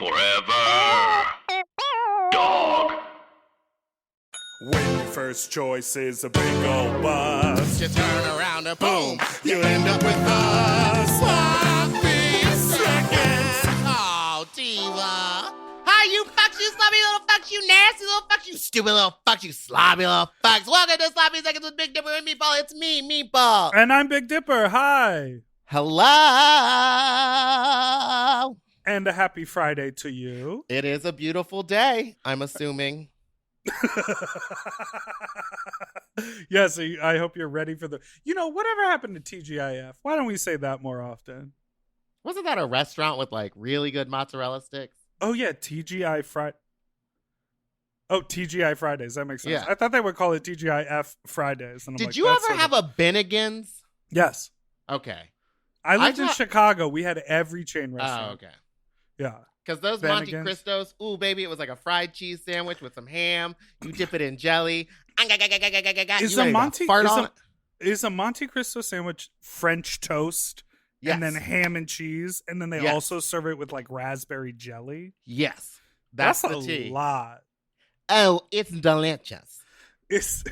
Forever. Dog. When your first choice is a big old bus, You turn around and boom, you end up with us. Sloppy seconds. Oh, diva. Hi, you fucks, you sloppy little fucks, you nasty little fucks, you stupid little fucks, you sloppy little fucks. Welcome to Sloppy Seconds with Big Dipper and Meatball. It's me, Meatball. And I'm Big Dipper. Hi. Hello. And a happy Friday to you. It is a beautiful day, I'm assuming. Yes, I hope you're ready for whatever happened to TGIF? Why don't we say that more often? Wasn't that a restaurant with like really good mozzarella sticks? Oh, yeah, TGI Friday. Oh, TGI Fridays. That makes sense. Yeah. I thought they would call it TGIF Fridays. And I'm Did like, you ever have a Bennigan's? Yes. Okay. I lived in Chicago. We had every chain restaurant. Oh, okay. Yeah. Because those Bennigan's. Monte Cristos, ooh, baby, it was like a fried cheese sandwich with some ham. You dip it in jelly. Is a Monte Cristo sandwich French toast? Yes. And then ham and cheese? And then they Yes. also serve it with like raspberry jelly? Yes. That's the a tea. lot. Oh, it's delicious. It's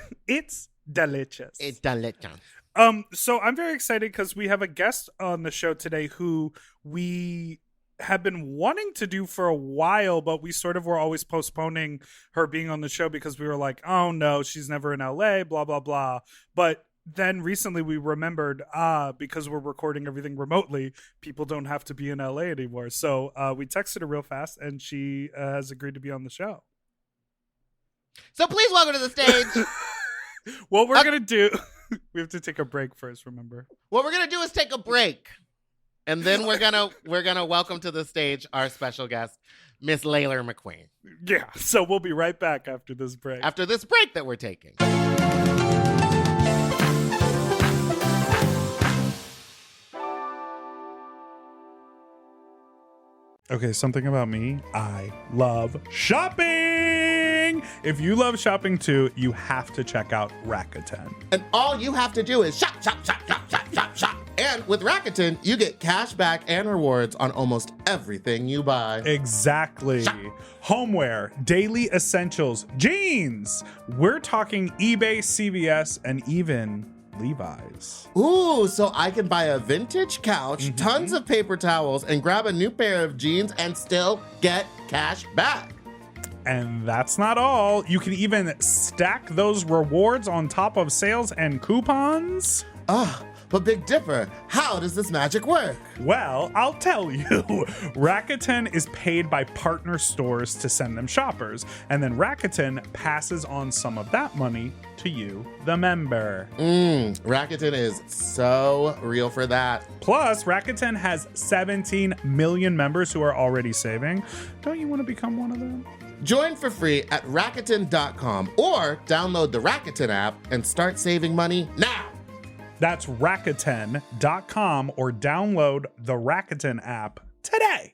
delicious. It's delicious. So I'm very excited because we have a guest on the show today who we have been wanting to do for a while, but we sort of were always postponing her being on the show because we were like, oh no, she's never in LA, blah, blah, blah. But then recently we remembered, because we're recording everything remotely, people don't have to be in LA anymore. So we texted her real fast and she has agreed to be on the show. So please welcome to the stage. What we're going to do, we have to take a break first, remember? What we're going to do is take a break. And then we're gonna welcome to the stage our special guest, Miss Laila McQueen. Yeah, so we'll be right back after this break. After this break that we're taking. Okay, something about me. I love shopping! If you love shopping too, you have to check out Rakuten. And all you have to do is shop, shop, shop, shop, shop, shop, shop. And with Rakuten, you get cash back and rewards on almost everything you buy. Exactly. Shop. Homeware, daily essentials, jeans. We're talking eBay, CVS, and even Levi's. Ooh, so I can buy a vintage couch, tons of paper towels, and grab a new pair of jeans and still get cash back. And that's not all. You can even stack those rewards on top of sales and coupons. But Big Dipper, how does this magic work? Well, I'll tell you. Rakuten is paid by partner stores to send them shoppers, and then Rakuten passes on some of that money to you, the member. Rakuten is so real for that. Plus, Rakuten has 17 million members who are already saving. Don't you want to become one of them? Join for free at Rakuten.com or download the Rakuten app and start saving money now. That's Rakuten.com or download the Rakuten app today.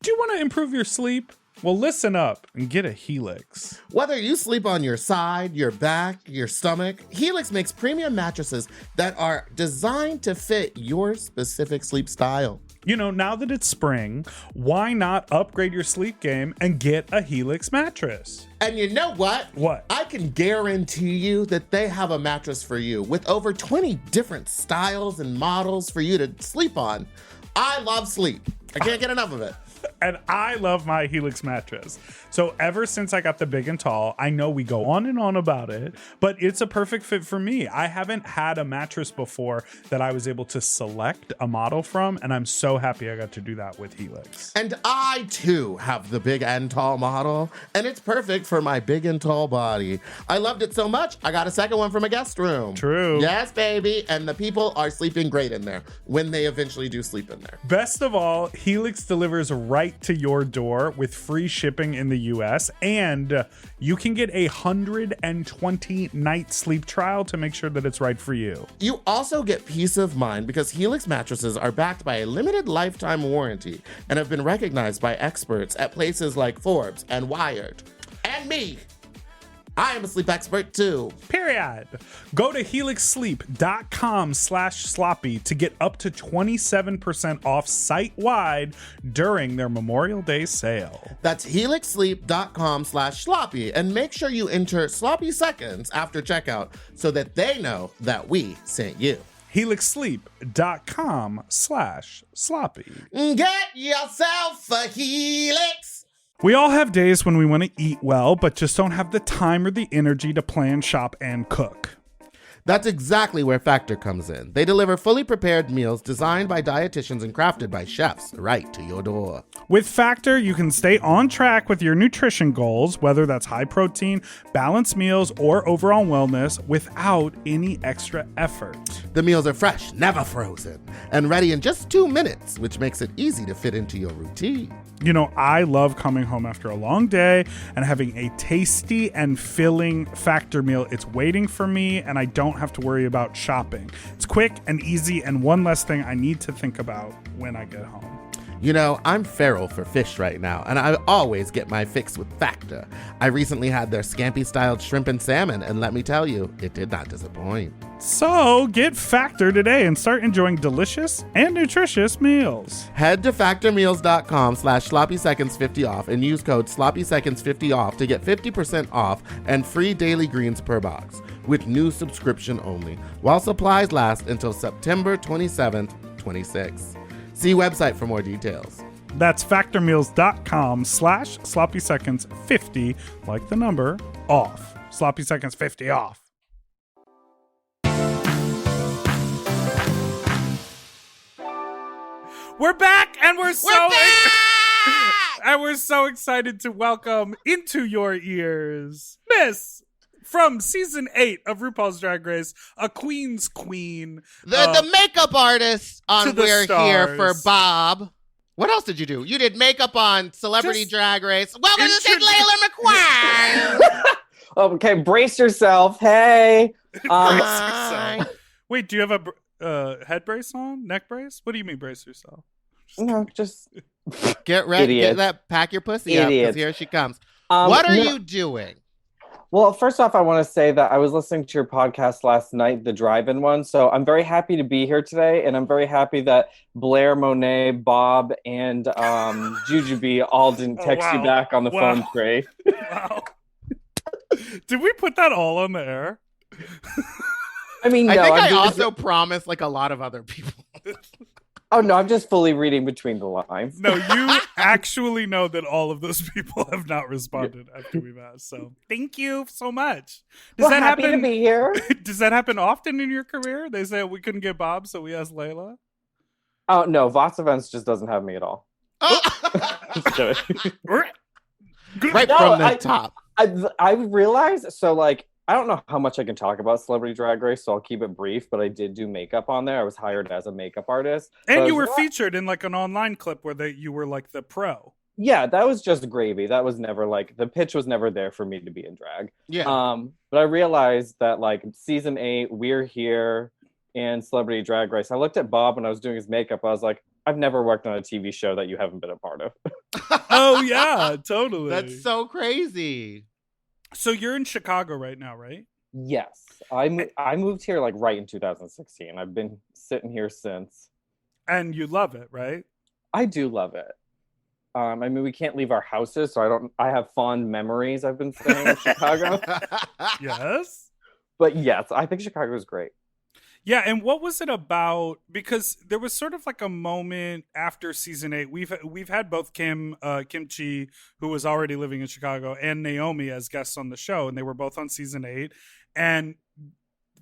Do you want to improve your sleep? Well, listen up and get a Helix. Whether you sleep on your side, your back, your stomach, Helix makes premium mattresses that are designed to fit your specific sleep style. You know, now that it's spring, why not upgrade your sleep game and get a Helix mattress? And you know what? What? I can guarantee you that they have a mattress for you with over 20 different styles and models for you to sleep on. I love sleep. I can't get enough of it. And I love my Helix mattress. So ever since I got the big and tall, I know we go on and on about it, but it's a perfect fit for me. I haven't had a mattress before that I was able to select a model from, and I'm so happy I got to do that with Helix. And I too have the big and tall model, and it's perfect for my big and tall body. I loved it so much, I got a second one for my guest room. True. Yes, baby. And the people are sleeping great in there when they eventually do sleep in there. Best of all, Helix delivers right to your door with free shipping in the US, and you can get a 120-night sleep trial to make sure that it's right for you. You also get peace of mind because Helix mattresses are backed by a limited lifetime warranty and have been recognized by experts at places like Forbes and Wired. And me. I am a sleep expert too. Period. Go to helixsleep.com/sloppy to get up to 27% off site-wide during their Memorial Day sale. That's helixsleep.com/sloppy, and make sure you enter sloppy seconds after checkout so that they know that we sent you. helixsleep.com/sloppy. Get yourself a Helix. We all have days when we want to eat well, but just don't have the time or the energy to plan, shop, and cook. That's exactly where Factor comes in. They deliver fully prepared meals designed by dietitians and crafted by chefs right to your door. With Factor, you can stay on track with your nutrition goals, whether that's high protein, balanced meals, or overall wellness, without any extra effort. The meals are fresh, never frozen, and ready in just 2 minutes, which makes it easy to fit into your routine. You know, I love coming home after a long day and having a tasty and filling Factor meal. It's waiting for me, and I don't have to worry about shopping. It's quick and easy, and one less thing I need to think about when I get home. You know, I'm feral for fish right now, and I always get my fix with Factor. I recently had their scampi-styled shrimp and salmon, and let me tell you, it did not disappoint. So get Factor today and start enjoying delicious and nutritious meals. Head to factormeals.com/sloppyseconds50 off and use code sloppyseconds50 off to get 50% off and free daily greens per box with new subscription only while supplies last until September 27th, 26. See website for more details. That's factormeals.com/sloppyseconds50, like the number, off. Sloppy Seconds 50 off. We're back, and we're so excited to welcome into your ears Miss from season 8 of RuPaul's Drag Race, a Queen's Queen. The makeup artist to on the We're Here for stars. Bob. What else did you do? You did makeup on Celebrity Just Drag Race. Welcome to the Laila McQueen. Okay, brace yourself. Hey. Hi. Wait, do you have a head brace on? Neck brace? What do you mean brace yourself? No, just Get ready. Idiot. Get that. Pack your pussy up, Idiot. because here she comes. What are no- you doing? Well, first off, I want to say that I was listening to your podcast last night, the drive-in one. So I'm very happy to be here today, and I'm very happy that Blair, Monet, Bob, and Jujubee all didn't text you back on the phone tree. Wow. Did we put that all on the air? I mean, no, I think I'm I just- also promised like a lot of other people. Oh no, I'm just fully reading between the lines. No, you actually know that all of those people have not responded after we've asked. So thank you so much. Does Well, that happy happen? to be here. Does that happen often in your career? They say we couldn't get Bob, so we asked Layla. Oh no, Vox Events just doesn't have me at all. Just kidding. Right No, from the I- top. I realized, so like, I don't know how much I can talk about Celebrity Drag Race, so I'll keep it brief, but I did do makeup on there. I was hired as a makeup artist. But I And you was were like, featured in like an online clip where you were like the pro. yeah, that was just gravy. That was never like, the pitch was never there for me to be in drag. Yeah. But I realized that like season 8, We're Here, and Celebrity Drag Race, I looked at Bob when I was doing his makeup. I was like, I've never worked on a TV show that you haven't been a part of. Oh yeah, totally. That's so crazy. So you're in Chicago right now, right? Yes, I moved here like right in 2016. I've been sitting here since. And you love it, right? I do love it. I mean, we can't leave our houses, so I have fond memories. I've been staying in Chicago, Yes. but yes, I think Chicago is great. Yeah, and what was it about? Because there was sort of like a moment after season 8. We've had both Kimchi, who was already living in Chicago, and Naomi as guests on the show, and they were both on season 8. And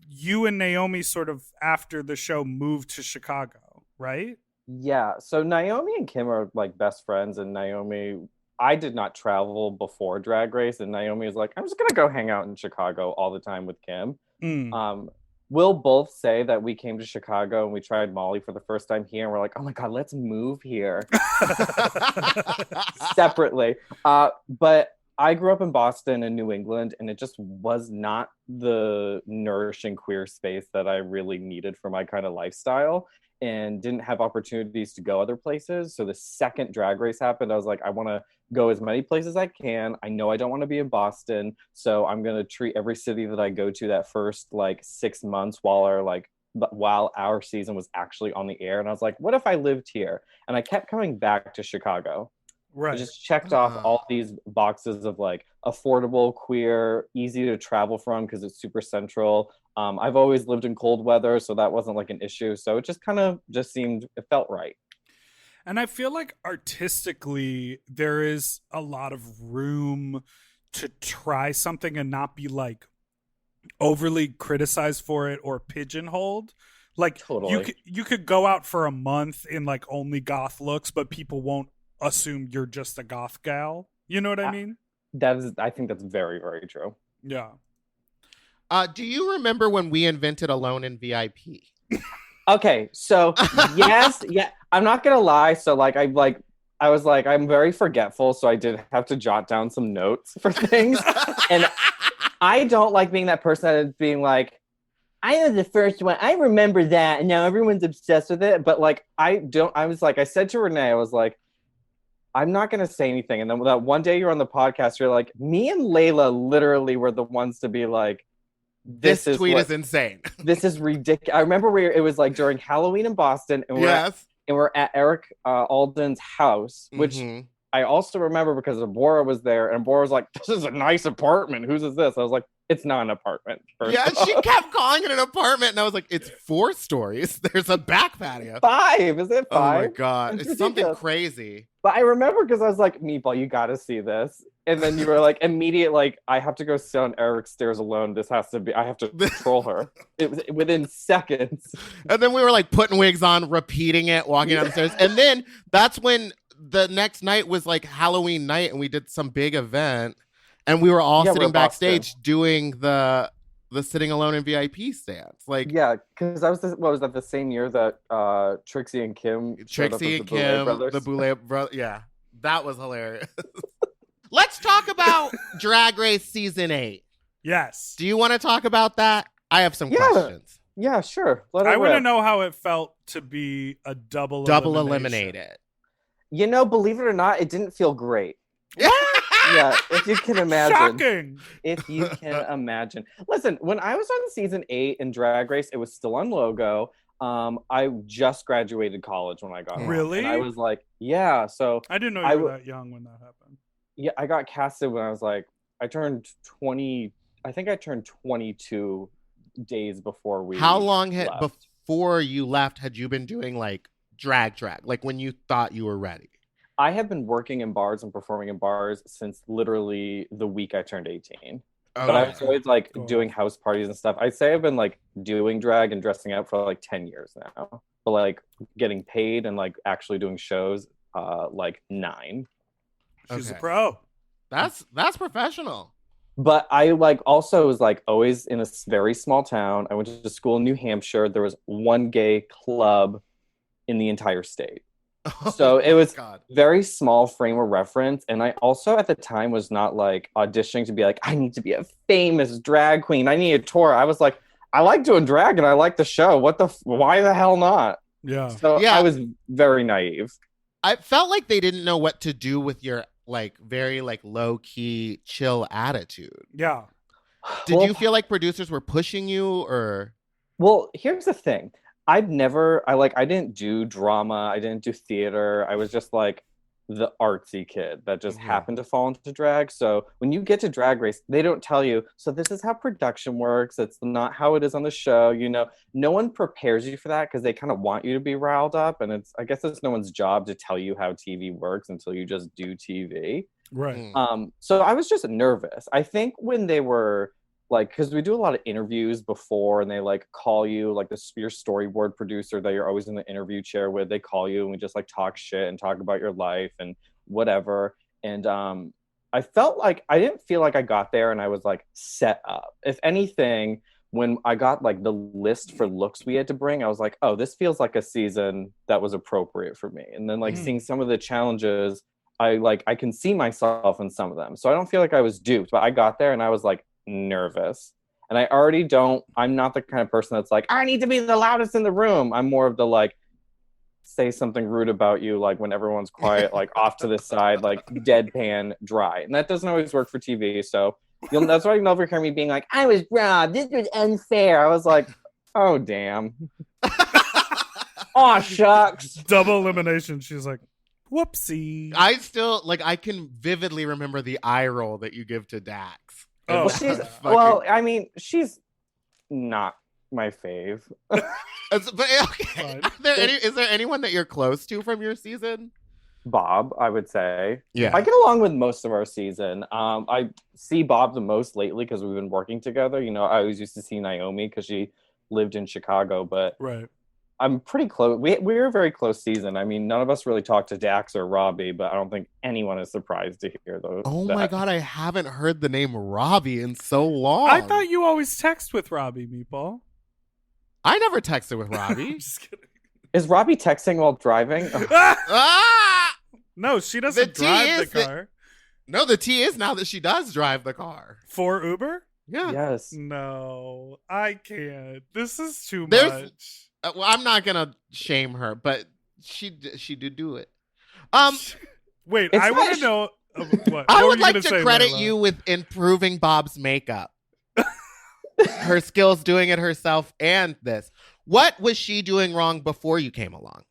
you and Naomi sort of after the show moved to Chicago, right? Yeah, so Naomi and Kim are like best friends, and I did not travel before Drag Race, and Naomi was like, I'm just gonna go hang out in Chicago all the time with Kim. We'll both say that we came to Chicago and we tried Molly for the first time here, and we're like, oh my God, let's move here separately. But I grew up in Boston and New England, and it just was not the nourishing queer space that I really needed for my kind of lifestyle. and didn't have opportunities to go other places. So the second Drag Race happened, I was like, I want to go as many places as I can. I know I don't want to be in Boston, so I'm going to treat every city that I go to that first like 6 months while our season was actually on the air. And I was like, what if I lived here? And I kept coming back to Chicago. Right. I just checked off all these boxes of like affordable, queer, easy to travel from because it's super central. I've always lived in cold weather, so that wasn't like an issue. So it just kind of it felt right. And I feel like artistically, there is a lot of room to try something and not be like overly criticized for it or pigeonholed. Like Totally. you could go out for a month in like only goth looks, but people won't assume you're just a goth gal. You know what I mean? I think that's very, very true. Yeah. Do you remember when we invented Alone in VIP? Okay, so yes, yeah, I'm not gonna lie. So I was like, I'm very forgetful, so I did have to jot down some notes for things. And I don't like being that person that is being like, I was the first one. I remember that, and now everyone's obsessed with it. But like, I said to Renee, I was like, I'm not going to say anything. And then that one day you're on the podcast, you're like, me and Layla literally were the ones to be like, this tweet is insane. This is ridiculous. I remember it was like during Halloween in Boston, and we're at Eric Alden's house, which I also remember because Bora was there, and Bora was like, this is a nice apartment. Whose is this? I was like, it's not an apartment. Yeah, she kept calling it an apartment, and I was like, it's 4 stories. There's a back patio. 5. Is it 5? Oh my God. It's something crazy. But I remember because I was like, Meatball, you got to see this. And then you were like, immediate, like, I have to go sit on Eric's stairs alone. I have to control her. It was within seconds. And then we were like putting wigs on, repeating it, walking down the stairs. And then that's when the next night was like Halloween night, and we did some big event. And we were all sitting backstage doing the sitting alone in VIP stance. Like, yeah, because was that the same year that Trixie and Kim, the Boulay brothers. Yeah, that was hilarious. Let's talk about Drag Race season 8. Yes. Do you want to talk about that? I have some questions. Yeah, sure. I want to know how it felt to be a double eliminated. You know, believe it or not, it didn't feel great. Yeah, if you can imagine. Shocking. If you can imagine. Listen, when I was on season 8 in Drag Race, it was still on Logo. I just graduated college when I got on. Really? And I was like, yeah. So I didn't know you were that young when that happened. Yeah, I got casted when I was like, I turned 20. I think I turned 22 days before we. How long before you left had you been doing like drag? Like when you thought you were ready? I have been working in bars and performing in bars since literally the week I turned 18. But I was always like doing house parties and stuff. I'd say I've been like doing drag and dressing up for like 10 years now. But like getting paid and like actually doing shows, like 9. She's a pro. That's professional. But I like also was like always in a very small town. I went to school in New Hampshire. There was one gay club in the entire state. So it was very small frame of reference. And I also at the time was not like auditioning to be like, I need to be a famous drag queen. I need a tour. I was like, I like doing drag and I like the show. Why the hell not? Yeah. So I was very naive. I felt like they didn't know what to do with your like very like low key chill attitude. Yeah. Did you feel like producers were pushing you or? Well, here's the thing. I didn't do drama. I didn't do theater. I was just like the artsy kid that just happened to fall into drag. So when you get to Drag Race, they don't tell you, so this is how production works. It's not how it is on the show. You know, no one prepares you for that because they kind of want you to be riled up. And I guess it's no one's job to tell you how TV works until you just do TV. Right. So I was just nervous. I think when they were like, because we do a lot of interviews before and they like call you like your storyboard producer that you're always in the interview chair with, they call you and we just like talk shit and talk about your life and whatever. And I didn't feel like I got there and I was like set up. If anything, when I got like the list for looks we had to bring, I was like, oh, this feels like a season that was appropriate for me. And then like seeing some of the challenges, I can see myself in some of them. So I don't feel like I was duped, but I got there and I was like nervous. And I'm not the kind of person that's like, I need to be the loudest in the room. I'm more of the like, say something rude about you, like when everyone's quiet, like off to the side, like deadpan dry. And that doesn't always work for TV. So that's why you'll never hear me being like, I was robbed. This was unfair. I was like, oh, damn. Aw, shucks. Double elimination. She's like, whoopsie. I still, like, I can vividly remember the eye roll that you give to Dax. Oh, Well, I mean, she's not my fave. But okay. Is there anyone that you're close to from your season? Bob, I would say. Yeah. I get along with most of our season. I see Bob the most lately because we've been working together. You know, I always used to see Naomi because she lived in Chicago, but right. I'm pretty close. We're a very close season. I mean, none of us really talked to Dax or Robbie, but I don't think anyone is surprised to hear those. Oh my God, I haven't heard the name Robbie in so long. I thought you always text with Robbie, Meatball. I never texted with Robbie. Just kidding. Is Robbie texting while driving? Ah! No, she doesn't drive the car. No, the T is now that she does drive the car. For Uber? Yeah. Yes. No, I can't. This is too much. Well, I'm not gonna shame her, but she did do it. Wait, It's I want not- to know what. I What would were like gonna to say, credit Layla? you with improving Bob's makeup. Her skills doing it herself and this. What was she doing wrong before you came along?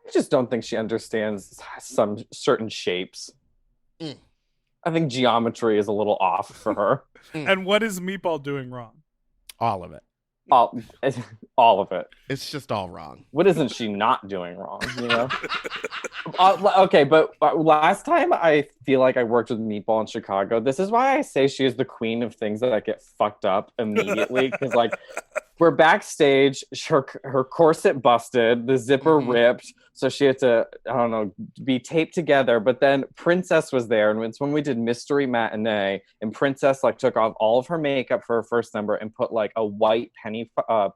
I just don't think she understands some certain shapes. Mm. I think geometry is a little off for her. And what is Meatball doing wrong? All of it. All of it. It's just all wrong. What isn't she not doing wrong? You know. Okay, but last time I feel like I worked with Meatball in Chicago. This is why I say she is the queen of things that get fucked up immediately. Because like we're backstage, her corset busted, the zipper ripped, so she had to be taped together. But then Princess was there, and it's when we did Mystery Matinee, and Princess like took off all of her makeup for her first number and put like a white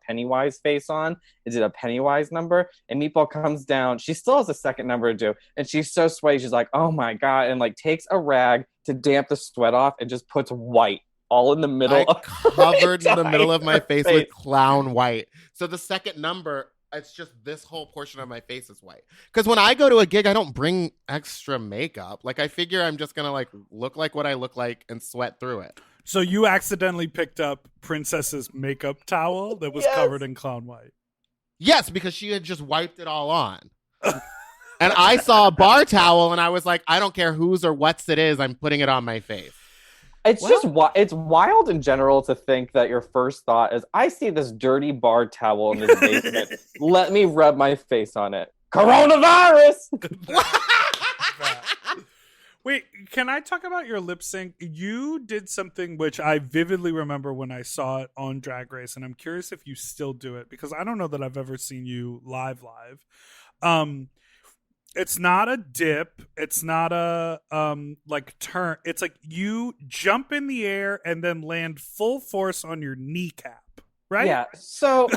Pennywise face on. It did a Pennywise number, and Meatball comes down. She still has a second number to do, and she's so sweaty. She's like, "Oh my God!" and like takes a rag to damp the sweat off and just puts white all in the middle. Covered in the middle of my face with clown white. So the second number, it's just this whole portion of my face is white. Because when I go to a gig, I don't bring extra makeup. Like I figure I'm just gonna like look like what I look like and sweat through it. So you accidentally picked up Princess's makeup towel that was covered in clown white. Yes, because she had just wiped it all on. And I saw a bar towel and I was like, I don't care whose or what's it is, I'm putting it on my face. It's it's wild in general to think that your first thought is, I see this dirty bar towel in this basement. Let me rub my face on it. Coronavirus! Wait, can I talk about your lip sync? You did something which I vividly remember when I saw it on Drag Race, and I'm curious if you still do it, because I don't know that I've ever seen you live. It's not a dip. It's not a like turn. It's like you jump in the air and then land full force on your kneecap, right? Yeah, so...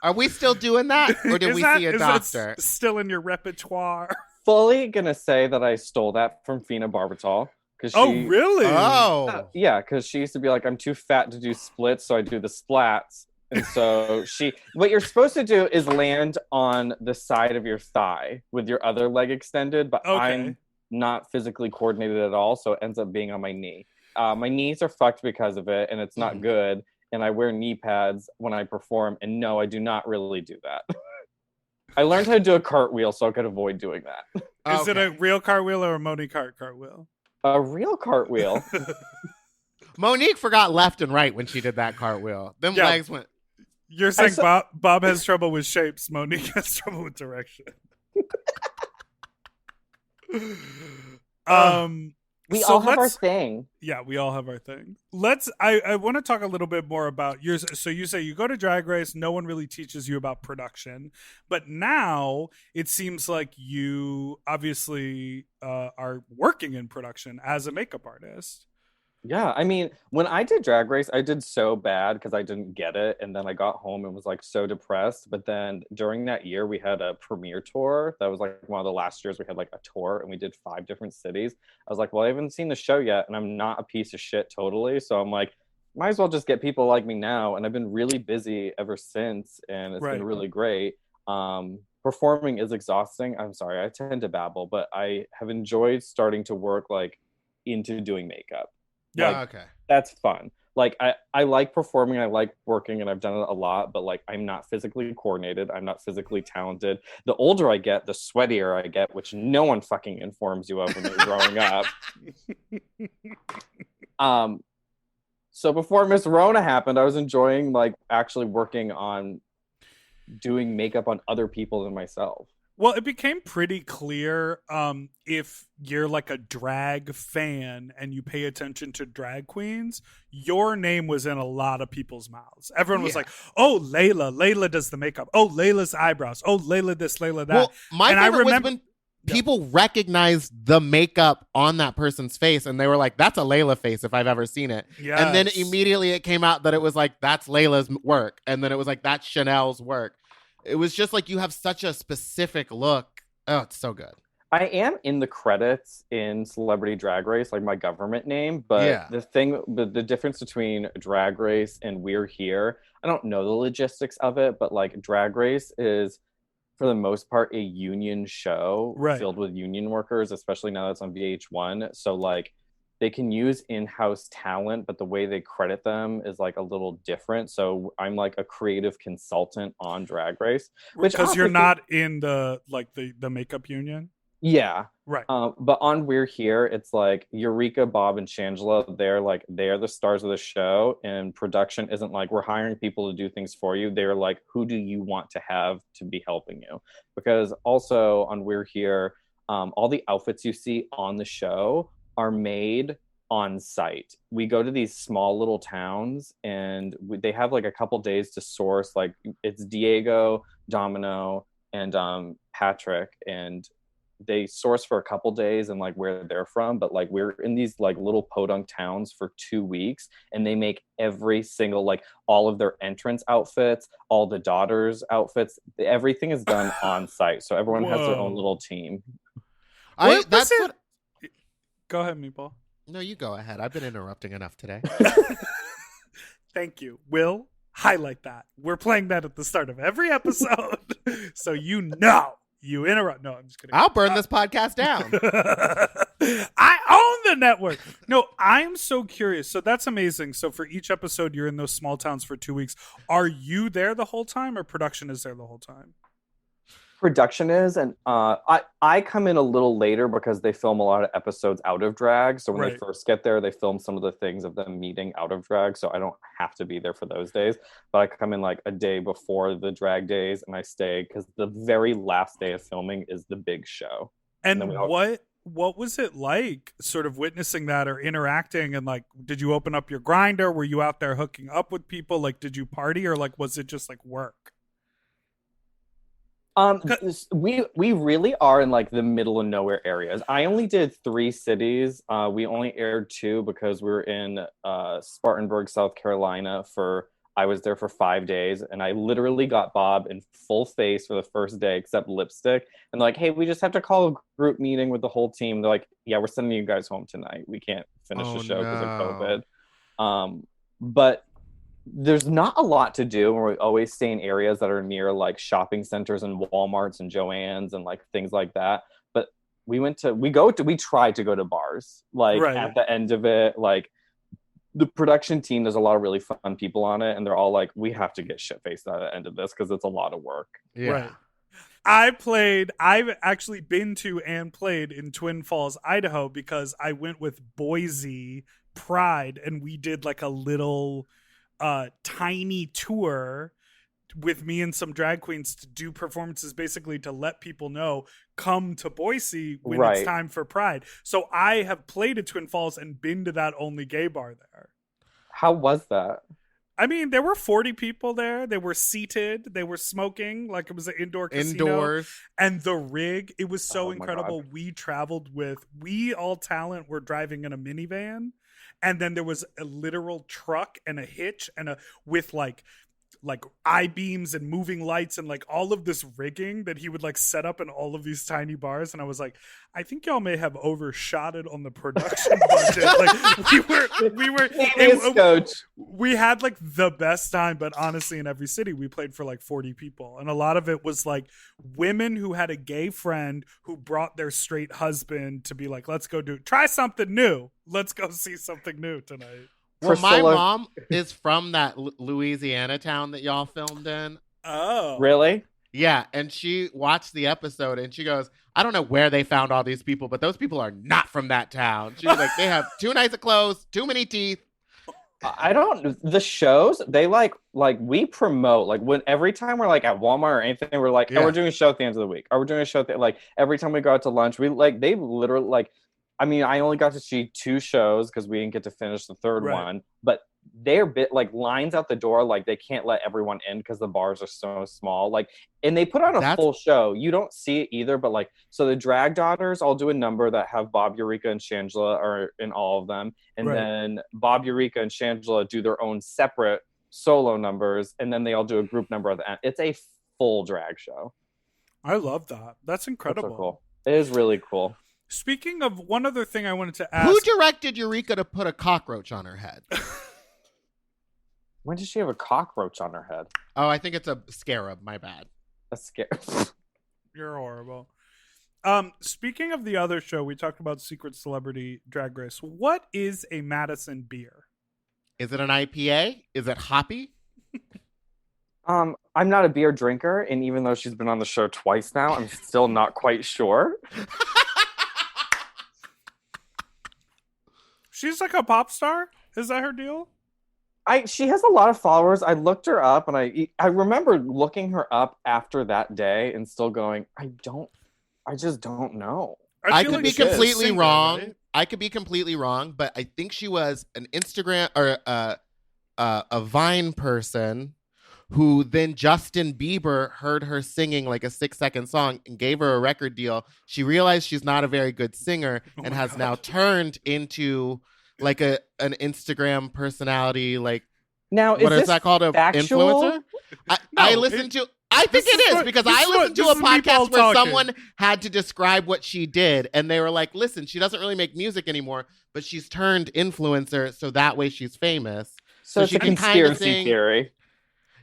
Are we still doing that? Or did we see a doctor? Still in your repertoire? Fully gonna say that I stole that from Fina Barbital. Oh, really? Oh. Yeah, because she used to be like, I'm too fat to do splits, so I do the splats. And so what you're supposed to do is land on the side of your thigh with your other leg extended, but I'm not physically coordinated at all, so it ends up being on my knee. My knees are fucked because of it, and it's not good, and I wear knee pads when I perform, and no, I do not really do that. I learned how to do a cartwheel so I could avoid doing that. Is it a real cartwheel or a Monique cartwheel? A real cartwheel? Monique forgot left and right when she did that cartwheel. Them legs went... You're saying Bob has trouble with shapes. Monique has trouble with direction. We all have our thing. Yeah, we all have our thing. I want to talk a little bit more about yours. So you say you go to Drag Race, no one really teaches you about production, but now it seems like you obviously are working in production as a makeup artist. Yeah, I mean, when I did Drag Race, I did so bad because I didn't get it. And then I got home and was like so depressed. But then during that year, we had a premiere tour. That was like one of the last years we had like a tour, and we did 5 different cities. I was like, well, I haven't seen the show yet, and I'm not a piece of shit totally. So I'm like, might as well just get people like me now. And I've been really busy ever since, and it's been really great. performing is exhausting. I'm sorry, I tend to babble, but I have enjoyed starting to work like into doing makeup. Yeah. Like, Okay. that's fun. Like I like performing, I like working, and I've done it a lot, but like I'm not physically coordinated, I'm not physically talented. The older I get, the sweatier I get, which no one fucking informs you of when you're growing up. So before Miss Rona happened, I was enjoying like actually working on doing makeup on other people than myself. Well, it became pretty clear if you're like a drag fan and you pay attention to drag queens, your name was in a lot of people's mouths. Everyone was like, "Oh, Layla does the makeup. Oh, Layla's eyebrows. Oh, Layla this, Layla that." Well, my and favorite I remember was when people recognized the makeup on that person's face, and they were like, "That's a Layla face if I've ever seen it." Yes. And then immediately it came out that it was like, "That's Layla's work," and then it was like, "That's Chanel's work." It was just like you have such a specific look. Oh, it's so good. I am in the credits in Celebrity Drag Race, like my government name, but the difference between Drag Race and We're Here, I don't know the logistics of it, but like Drag Race is for the most part a union show filled with union workers, especially now that's on VH1. So like they can use in-house talent, but the way they credit them is like a little different. So I'm like a creative consultant on Drag Race, because you're not in the like the makeup union. Yeah. Right. But on We're Here, it's like Eureka, Bob, and Shangela, they're the stars of the show, and production isn't like we're hiring people to do things for you. They're like, who do you want to have to be helping you? Because also on We're Here, all the outfits you see on the show are made on site. We go to these small little towns, and they have like a couple days to source. Like it's Diego, Domino, and Patrick, and they source for a couple days and like where they're from, but like we're in these like little podunk towns for 2 weeks, and they make every single like all of their entrance outfits, all the daughters outfits, everything is done on site, so everyone has their own little team. Go ahead, Meatball. No, you go ahead. I've been interrupting enough today. Thank you. Will, highlight that. We're playing that at the start of every episode. So you interrupt. No, I'm just kidding. I'll burn this podcast down. I own the network. No, I'm so curious. So that's amazing. So for each episode, you're in those small towns for 2 weeks. Are you there the whole time, or production is there the whole time? Production is, and I come in a little later because they film a lot of episodes out of drag. So when they first get there, they film some of the things of them meeting out of drag. So I don't have to be there for those days, but I come in like a day before the drag days, and I stay because the very last day of filming is the big show. And what was it like, sort of witnessing that or interacting? And like, did you open up your grinder? Were you out there hooking up with people? Like, did you party, or like was it just like work? We really are in like the middle of nowhere areas. I only did 3 cities. We only aired 2 because we were in Spartanburg, South Carolina I was there for 5 days, and I literally got Bob in full face for the first day except lipstick. And like, hey, we just have to call a group meeting with the whole team. They're like, yeah, we're sending you guys home tonight. We can't finish the show because of COVID. But there's not a lot to do, and we always stay in areas that are near like shopping centers and Walmarts and Joann's and like things like that. But we tried to go to bars like at the end of it. Like the production team, there's a lot of really fun people on it, and they're all like, we have to get shit faced at the end of this because it's a lot of work. Yeah. Right. I've actually been to and played in Twin Falls, Idaho, because I went with Boise Pride, and we did like a little tiny tour with me and some drag queens to do performances, basically to let people know, come to Boise when it's time for Pride. So I have played at Twin Falls and been to that only gay bar there. How was that? I mean, there were 40 people there. They were seated. They were smoking like it was an indoor casino. Indoors. And the rig, it was so incredible. We all talent were driving in a minivan. And then there was a literal truck and a hitch with like like I-beams and moving lights and like all of this rigging that he would like set up in all of these tiny bars. And I was like, I think y'all may have overshotted on the production budget. Like we had like the best time, but honestly, in every city we played for like 40 people. And a lot of it was like women who had a gay friend who brought their straight husband to be like, let's go try something new. Let's go see something new tonight. Well, my mom is from that Louisiana town that y'all filmed in. Oh. Really? Yeah, and she watched the episode and she goes, I don't know where they found all these people, but those people are not from that town. She was like, they have too nice of clothes, too many teeth. The shows, they like we promote, like when every time we're like at Walmart or anything, we're like, oh, we're doing a show at the end of the week. Or we're doing a show like every time we go out to lunch, we like, they literally like, I mean, I only got to see 2 shows because we didn't get to finish the third one, but they're like lines out the door, like they can't let everyone in because the bars are so small. Like, and they put on a full show. You don't see it either, but like, so the drag daughters all do a number that have Bob, Eureka, and Shangela are in all of them, and then Bob, Eureka, and Shangela do their own separate solo numbers, and then they all do a group number at the end. It's a full drag show. I love that. That's incredible. That's so cool. It is really cool. Speaking of, one other thing I wanted to ask. Who directed Eureka to put a cockroach on her head? When did she have a cockroach on her head? Oh, I think it's a scarab. My bad. A scarab. You're horrible. Speaking of the other show, we talked about Secret Celebrity Drag Race. What is a Madison beer? Is it an IPA? Is it hoppy? I'm not a beer drinker, and even though she's been on the show twice now, I'm still not quite sure. She's like a pop star? Is that her deal? She has a lot of followers. I looked her up, and I remember looking her up after that day and still going, I just don't know. I could be completely wrong. Right? I could be completely wrong, but I think she was an Instagram or a Vine person who then Justin Bieber heard her singing like a 6-second song and gave her a record deal. She realized she's not a very good singer and has now turned into like an Instagram personality. Like, now, what is that called? An influencer? I listened to. I think it is because I listened to a podcast where someone had to describe what she did, and they were like, "Listen, she doesn't really make music anymore, but she's turned influencer, so that way she's famous." So she can conspiracy theory.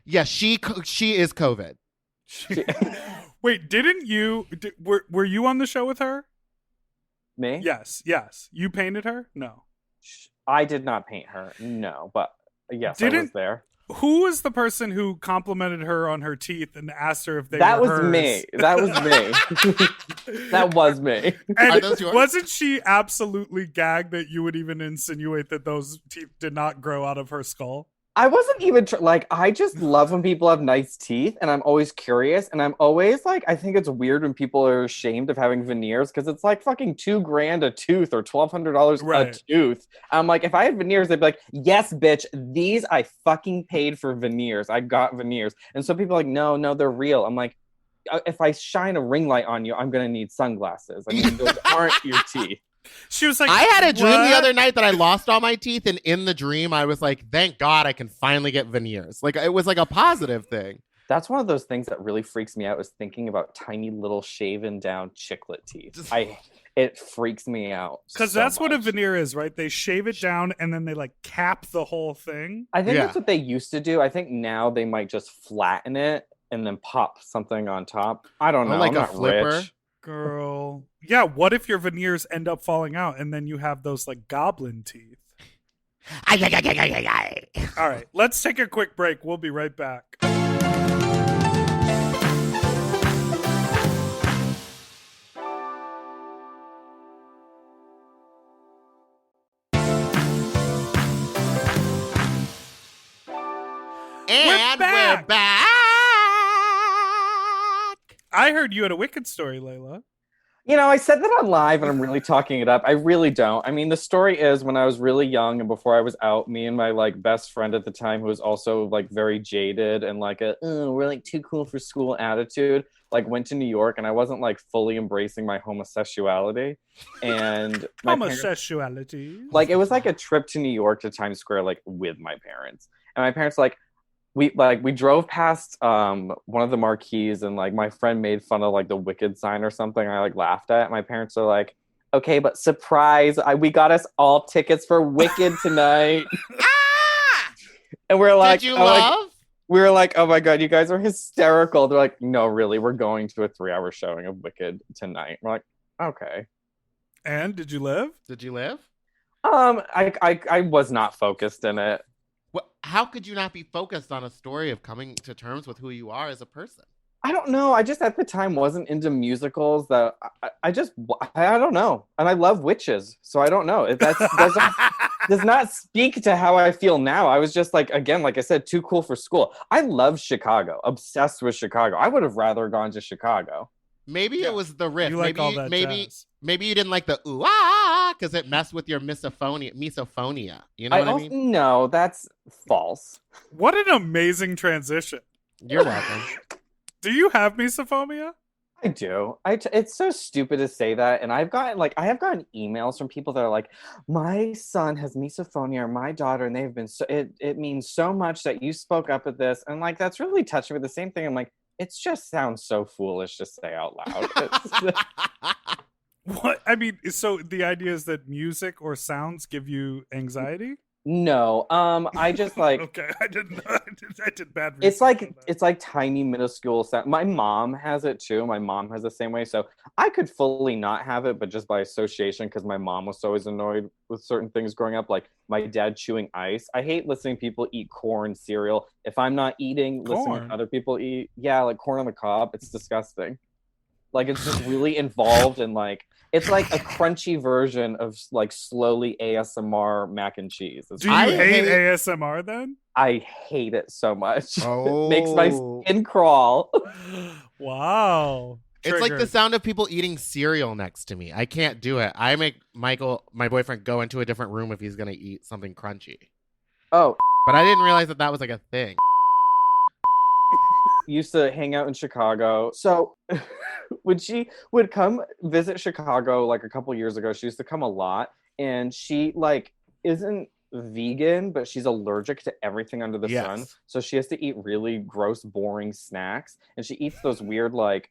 Yeah, she is COVID. Wait, didn't you? Were you on the show with her? Me? Yes. You painted her? No. I did not paint her. No, but yes, I was there. Who was the person who complimented her on her teeth and asked her if they were hers? That was me. That was me. And wasn't she absolutely gagged that you would even insinuate that those teeth did not grow out of her skull? I wasn't even I just love when people have nice teeth, and I'm always curious, and I'm always like, I think it's weird when people are ashamed of having veneers because it's like fucking $2,000 a tooth or $1,200 a tooth. I'm like, if I had veneers, they'd be like, yes, bitch, these I fucking paid for veneers. I got veneers. And so people are like, no, they're real. I'm like, if I shine a ring light on you, I'm gonna need sunglasses. I mean, those aren't your teeth. She was like, I had a dream the other night that I lost all my teeth, and in the dream I was like, thank God I can finally get veneers. Like, it was like a positive thing. That's one of those things that really freaks me out, is thinking about tiny little shaven down chiclet teeth. It freaks me out. Because that's what a veneer is, right? They shave it down and then they like cap the whole thing. I think that's what they used to do. I think now they might just flatten it and then pop something on top. I don't know. Like I'm a not flipper. Rich. Girl. Yeah, what if your veneers end up falling out and then you have those like goblin teeth? All right, let's take a quick break. We'll be right back. And we're back. I heard you had a Wicked story, Layla. You know, I said that on live and I'm really talking it up. I really don't. I mean, the story is when I was really young and before I was out, me and my like best friend at the time, who was also like very jaded and like we're like too cool for school attitude, like went to New York, and I wasn't like fully embracing my homosexuality. And homosexuality. Like, it was like a trip to New York to Times Square, like with my parents. And my parents like, we drove past one of the marquees, and like my friend made fun of like the Wicked sign or something. I like laughed at. My parents are like, okay, but surprise, we got us all tickets for Wicked tonight. Ah! And we're like, Did you love? we were like, oh my God, you guys are hysterical. They're like, no, really, we're going to a 3-hour showing of Wicked tonight. We're like, okay. And did you live? Did you live? I was not focused in it. Well, how could you not be focused on a story of coming to terms with who you are as a person? I don't know. I just at the time wasn't into musicals. That I just I don't know. And I love witches, so I don't know. That does not speak to how I feel now. I was just like, again, like I said, too cool for school. I love Chicago, obsessed with Chicago. I would have rather gone to Chicago. Maybe it was the riff. You like all that jazz. Maybe you didn't like the ooh ah because it messed with your misophonia. You know what I mean? No, that's false. What an amazing transition. You're welcome. Do you have misophonia? I do. It's so stupid to say that, and I have gotten emails from people that are like, my son has misophonia or my daughter, and they've been so it means so much that you spoke up at this, and like that's really touching. With the same thing, I'm like, it just sounds so foolish to say out loud. What? I mean, so the idea is that music or sounds give you anxiety? No, I just like Okay, I didn't know. I did bad it's research on like that. it's like tiny minuscule sound. My mom has it too. My mom has the same way, so I could fully not have it, but just by association, because my mom was always annoyed with certain things growing up, like my dad chewing ice. I hate listening to people eat corn cereal. If I'm not eating, listening Corn? to other people eat, yeah, like corn on the cob. It's disgusting. Like it's just really involved, and like it's like a crunchy version of like slowly ASMR mac and cheese. Do you I hate hate- ASMR then? I hate it so much. Oh. It makes my skin crawl. Wow. It's like the Triggered. sound of people eating cereal next to me. I can't do it. I make Michael, my boyfriend, go into a different room if he's gonna eat something crunchy. Oh, But I didn't realize that was like a thing. used to hang out in Chicago. So when she would come visit Chicago like a couple years ago, she used to come a lot, and she like isn't vegan, but she's allergic to everything under the sun. Yes. So she has to eat really gross, boring snacks, and she eats those weird like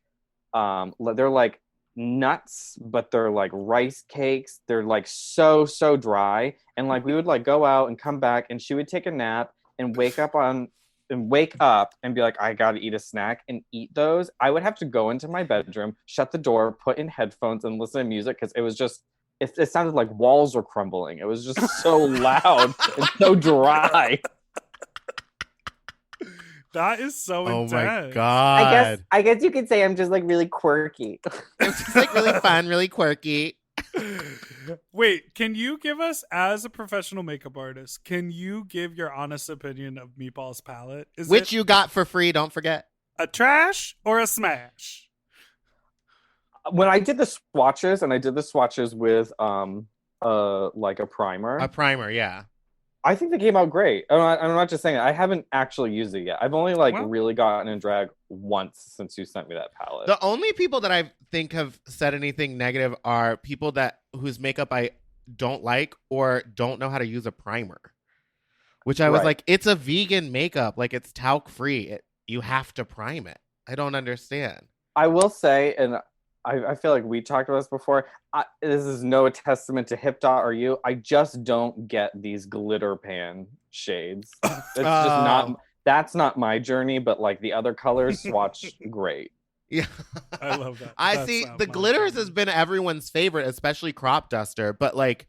they're like nuts, but they're like rice cakes. They're like so dry, and like we would like go out and come back, and she would take a nap and wake up and be like, I gotta eat a snack and eat those. I would have to go into my bedroom, shut the door, put in headphones, and listen to music, because it was just it sounded like walls were crumbling. It was just so loud and so dry. That is so Oh intense. my god. I guess you could say I'm just like really quirky. It's just like really fun, really quirky. Wait, can you give us, as a professional makeup artist, can you give your honest opinion of Meatball's palette? Is Which it you got for free, don't forget. a trash or a smash? When I did the swatches, and I did the swatches with like a primer, A primer, yeah. I think they came out great. I'm not just saying it. I haven't actually used it yet. I've only like Well- really gotten in drag once since you sent me that palette. The only people that I think have said anything negative are people whose makeup I don't like or don't know how to use a primer. Which I was Right. like, it's a vegan makeup. Like, it's talc free. You have to prime it. I don't understand. I will say, and I feel like we talked about this before, this is no testament to Hip Dot or you. I just don't get these glitter pan shades. It's just not. That's not my journey, but like the other colors swatch great. Yeah. I love that. I That's see not the my glitters favorite. has been everyone's favorite, especially crop duster, but like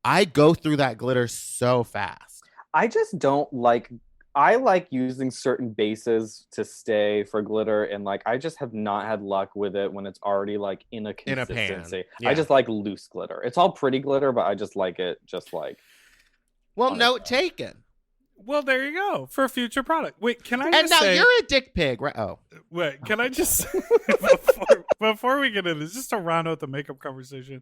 I go through that glitter so fast. I just don't like. I like using certain bases to stay for glitter, and like I just have not had luck with it when it's already like in a In a pan. consistency. Yeah. I just like loose glitter. It's all pretty glitter, but I just like it just like. Well, Like note that. taken. Well, there you go for a future product. Wait, can I And just now say? you're a dick pig, right? Oh. Wait, can I just before we get into this, just to round out the makeup conversation,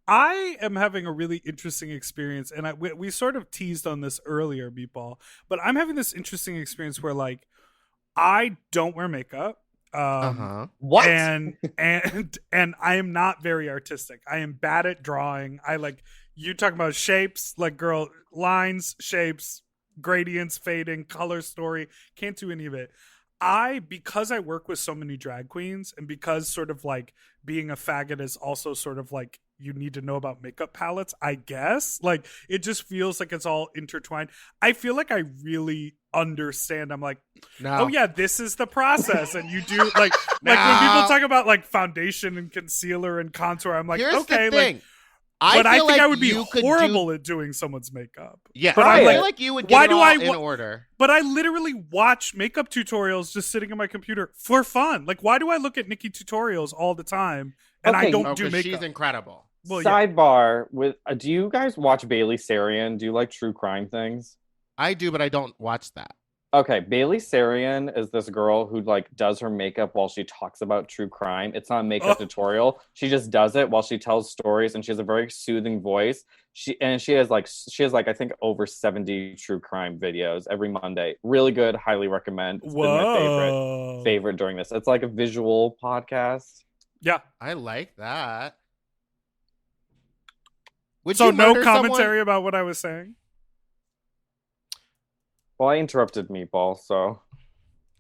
I am having a really interesting experience, and we sort of teased on this earlier, Meatball, but I'm having this interesting experience where like I don't wear makeup. What? And I am not very artistic. I am bad at drawing. I like you talk about shapes, like girl lines, shapes, gradients, fading, color story. Can't do any of it. Because I work with so many drag queens, and because sort of like being a faggot is also sort of like you need to know about makeup palettes, I guess. Like it just feels like it's all intertwined. I feel like I really understand. I'm like, oh yeah, this is the process. And you do like like when people talk about like foundation and concealer and contour, I'm like, Here's okay, the thing. like but I think like I would be you could horrible at doing someone's makeup. Yeah, but I I'm feel like you would get why it do all I in order. But I literally watch makeup tutorials just sitting on my computer for fun. Like, why do I look at Nikki tutorials all the time and I don't do makeup? She's incredible. Well, sidebar with do you guys watch Bailey Sarian? Do you like true crime things? I do, but I don't watch that. Okay, Bailey Sarian is this girl who like does her makeup while she talks about true crime. It's not a makeup tutorial. She just does it while she tells stories, and she has a very soothing voice. She has like I think over 70 true crime videos every Monday. Really good, highly recommend. It's been my favorite during this. It's like a visual podcast. Yeah, I like that. So no commentary about what I was saying? Well, I interrupted Meatball, so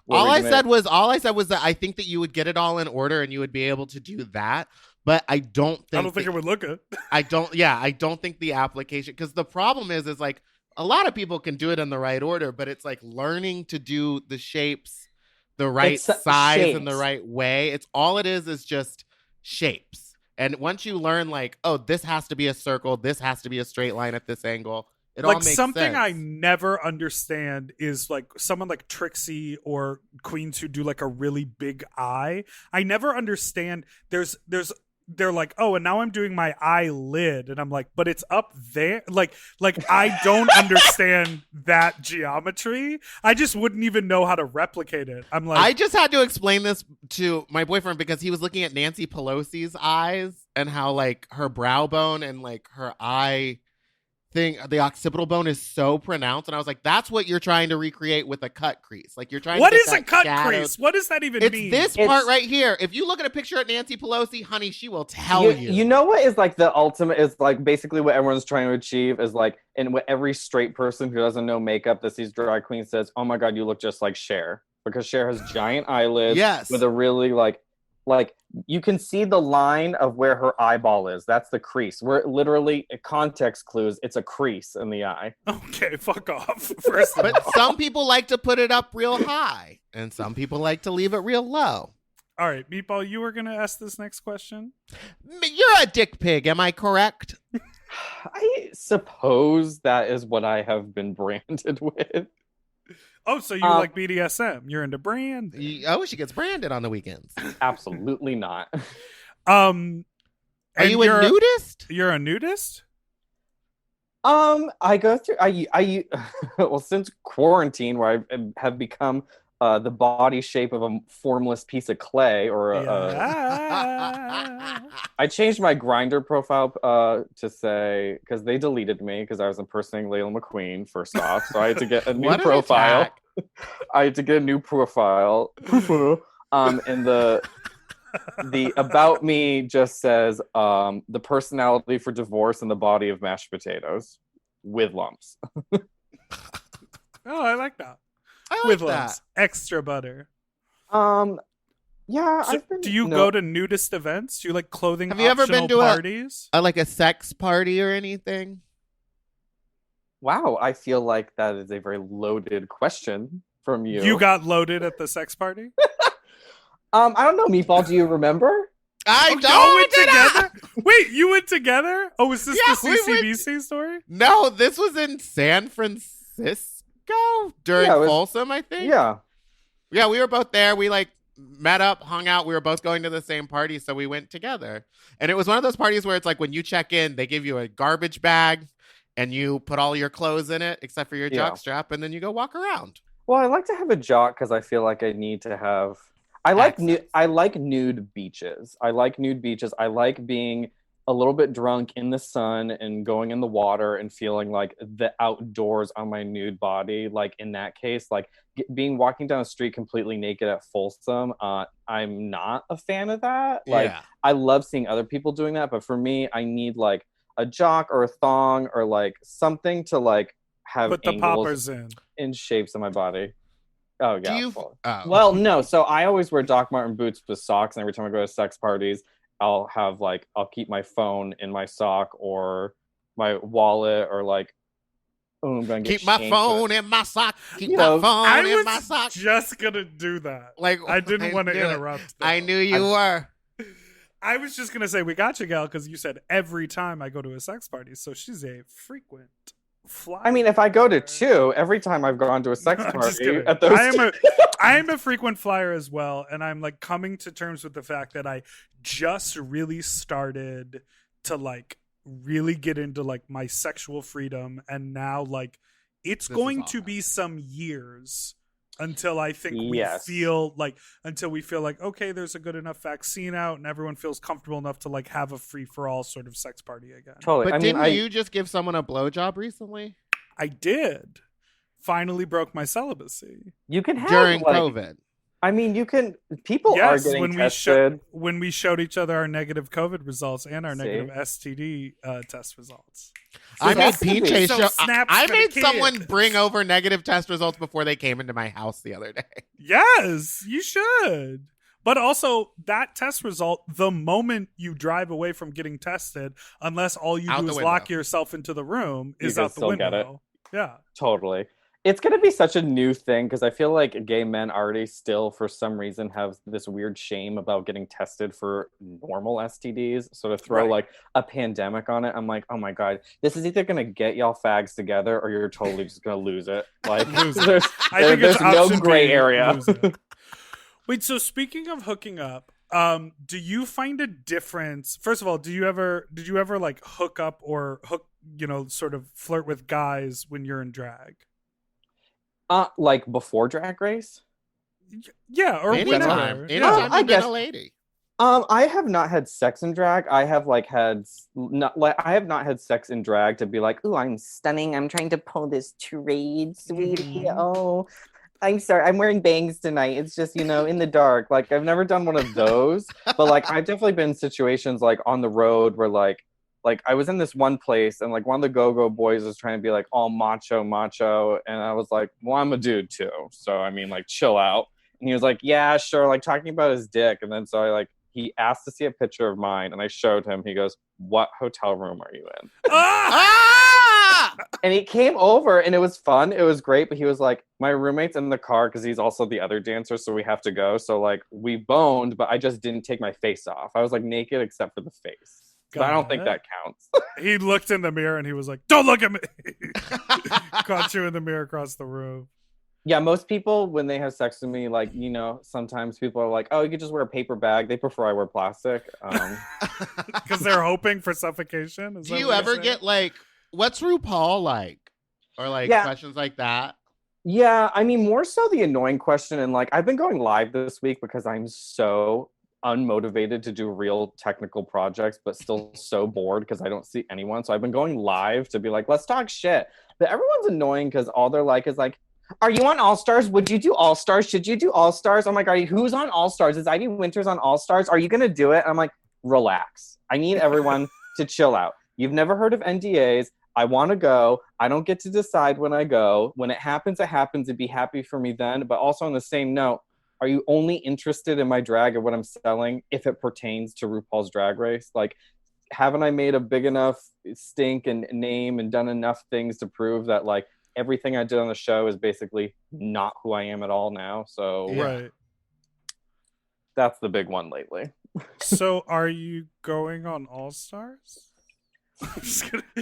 all I said was that I think that you would get it all in order and you would be able to do that. But I don't think it would look good. I don't think the application, because the problem is like a lot of people can do it in the right order, but it's like learning to do the shapes the right size and the right way. It's all it is just shapes. And once you learn like, oh, this has to be a circle, this has to be a straight line at this angle. It all makes something sense. I never understand is like someone like Trixie or queens who do like a really big eye. I never understand. They're like, oh, and now I'm doing my eyelid, and I'm like, but it's up there. Like I don't understand that geometry. I just wouldn't even know how to replicate it. I'm like, I just had to explain this to my boyfriend because he was looking at Nancy Pelosi's eyes and how like her brow bone and like her eye thing, the occipital bone is so pronounced, and I was like, that's what you're trying to recreate with a cut crease. Like you're trying what to is a cut crease? What does that even mean? It's this part right here. If you look at a picture of Nancy Pelosi, honey, she will tell you. You know what is like the ultimate is like basically what everyone's trying to achieve is like, and what every straight person who doesn't know makeup that sees drag queen says, oh my god, you look just like Cher, because Cher has giant eyelids with a really like you can see the line of where her eyeball is. That's the crease. Where literally context clues, it's a crease in the eye. Okay, fuck off. But some people like to put it up real high, and some people like to leave it real low. All right, Meatball, you were going to ask this next question? You're a dick pig, am I correct? I suppose that is what I have been branded with. Oh, so you like BDSM? You're into brand? She gets branded on the weekends. Absolutely not. Are you a nudist? You're a nudist? I go through. I well, since quarantine, where I have become the body shape of a formless piece of clay, or I changed my Grindr profile to say, because they deleted me because I was impersonating Laila McQueen first off, so I had to get a new profile. I had to get a new profile. And the about me just says the personality for divorce and the body of mashed potatoes with lumps. Oh, I like that. With lumps, extra butter. Yeah. So do you go to nudist events? Do you like clothing? Have you ever been to parties? Like a sex party or anything? Wow, I feel like that is a very loaded question from you. You got loaded at the sex party? I don't know, Meatball. Do you remember? I don't. Together? Wait, you went together? Oh, was this the CCBC story? No, this was in San Francisco during Folsom, I think. Yeah, we were both there. We like met up, hung out. We were both going to the same party, so we went together. And it was one of those parties where it's like when you check in, they give you a garbage bag and you put all your clothes in it except for your jockstrap, and then you go walk around. Well, I like to have a jock because I feel like I need to have. I like nude beaches. I like nude beaches. I like being a little bit drunk in the sun and going in the water and feeling like the outdoors on my nude body. Like in that case, like walking down the street completely naked at Folsom. I'm not a fan of that. Like I love seeing other people doing that, but for me, I need like a jock or a thong or like something to like have Put the angles poppers in shapes on my body. Oh yeah. Do you? Well, no. So I always wear Doc Marten boots with socks, and every time I go to sex parties, I'll keep my phone in my sock or my wallet or like. Oh, I'm gonna get Keep my shanked phone with- in my sock. Keep You my know, phone in my was sock. just gonna do that. Like I didn't want to knew it. interrupt. Though. I knew you were. I was just gonna say we got you, gal, because you said every time I go to a sex party, so she's a frequent flyer. I mean, if I go to 2, every time I've gone to a sex I'm just party kidding. at those, I am a frequent flyer as well, and I'm like coming to terms with the fact that I just really started to like really get into like my sexual freedom, and now like it's going to be some years until I think until we feel like okay, there's a good enough vaccine out and everyone feels comfortable enough to like have a free for all sort of sex party again. Totally. But didn't you just give someone a blowjob recently? I did. Finally broke my celibacy. You can have during COVID. I mean, you can. People are getting tested. When we showed each other our negative COVID results and our See? negative STD test results. So I made that's gonna be- PJ So show. snaps I for the made kid. someone bring over negative test results before they came into my house the other day. Yes, you should. But also, that test result, the moment you drive away from getting tested, unless all you Out do the is window. lock yourself into the room, You is can out the still window. get it. Yeah. Totally. It's going to be such a new thing because I feel like gay men already still, for some reason, have this weird shame about getting tested for normal STDs. So to throw like a pandemic on it, I'm like, oh my God, this is either going to get y'all fags together or you're totally just going to lose it. Like, there's it's no option gray B, area. lose it. Wait, so speaking of hooking up, do you find a difference? First of all, did you ever like hook up or sort of flirt with guys when you're in drag? Like before Drag Race? Yeah, or Anytime. whenever. Anytime I you've been guess- a lady. I have not had sex in drag. I have I have not had sex in drag to be like, oh, I'm stunning. I'm trying to pull this trade, sweetie. Mhm. Oh, I'm sorry. I'm wearing bangs tonight. It's just, in the dark. Like, I've never done one of those. But, like, I've definitely been in situations, like, on the road where, like I was in this one place and, like, one of the go-go boys was trying to be, like, all macho. And I was like, well, I'm a dude, too. So, I mean, like, chill out. And he was like, yeah, sure. Like, talking about his dick. And then so he asked to see a picture of mine. And I showed him. He goes, what hotel room are you in? And he came over and it was fun. It was great. But he was like, my roommate's in the car because he's also the other dancer. So we have to go. So like we boned, but I just didn't take my face off. I was like naked except for the face. But I don't think that counts. He looked in the mirror and he was like, don't look at me. Caught you in the mirror across the room. Yeah, most people, when they have sex with me, like, sometimes people are like, oh, you could just wear a paper bag. They prefer I wear plastic. Because they're hoping for suffocation. Do you ever get like, what's RuPaul like? Or like questions like that? Yeah, I mean, more so the annoying question. And like, I've been going live this week because I'm so unmotivated to do real technical projects, but still so bored because I don't see anyone. So I've been going live to be like, let's talk shit. But everyone's annoying because all they're like is like, are you on All Stars? Would you do All Stars? Should you do All Stars? Oh my God, who's on All Stars? Is Ivy Winters on All Stars? Are you going to do it? And I'm like, relax. I need everyone to chill out. You've never heard of NDAs. I want to go. I don't get to decide when I go. When it happens, it happens. It'd be happy for me then. But also on the same note, are you only interested in my drag and what I'm selling if it pertains to RuPaul's Drag Race? Like, haven't I made a big enough stink and name and done enough things to prove that like everything I did on the show is basically not who I am at all now? So right. That's the big one lately. So are you going on All Stars?